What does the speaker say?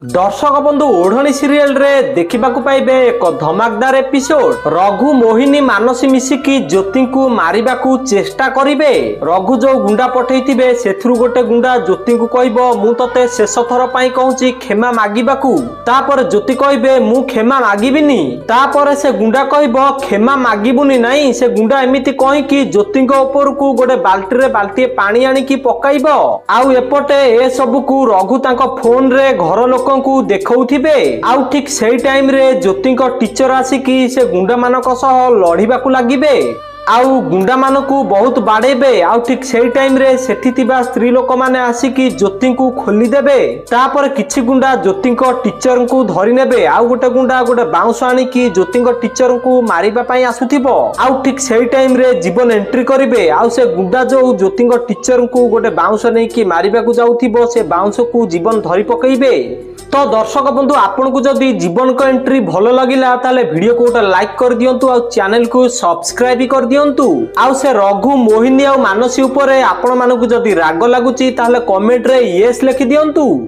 दर्शक बंधु ओढ़नी सीरियल रे देखा पाइबे एक धमाकदार एपिसोड। रघु मोहिनी मानसी मिसिकी ज्योति को मारिबा को चेष्टा करिवे। रघु जो गुंडा पठेइथिबे सेथुरु गोटे गुंडा ज्योति को कहबो मु तते शेष थर पई कहूची क्षमा मागिबाकू। तापर ज्योति कहबे मु क्षमा मागिबिनी। तापर से गुंडा कहबो क्षमा मागिबुनी नहीं। से गुंडा एमिति कहि कि ज्योति ऊपर को गोटे बाल्टी रे बाल्टी पानी आनी की पकाइबो। आउ एपटे ए सब को रघु तांको फोन रे घर लोक को देखौथिबे। आउ ठीक सेही टाइम रे ज्योति टीचर आसिकी से गुंडा मानक सह लड़िबाकू लागिबे। आउ गुंडा मानकू बहुत बाड़ेबे। आउ ठीक सेही टाइम रे सेठी थिबा स्त्री लोक माने आसिकी ज्योति को खोली देबे। तापर किछि गुंडा ज्योति टीचर को धरि नेबे। आउ गोटे गुंडा गोटे बाउंस आनिकी ज्योति टीचर को मारिबा पई आसुथिबो। आउ ठीक सेही टाइम रे जीवन एंट्री करिवे। आउ से गुंडा जो ज्योति टीचर को गोटे बाउंस नेकी मारिबाकू जाउथिबो से बाउंस को जीवन धरि पकइबे। तो दर्शक बंधु आपन को जदि जीवन को एंट्री भलो लगिला ताले वीडियो को गोटे लाइक कर दियंतु। आउ चैनल को सब्सक्राइब भी कर दियंतु। आउ से रघु मोहिनी आउ मानसी ऊपर आपण मानकू जदि राग लागुची ताले कमेंट रे येस लिखि दियंतु।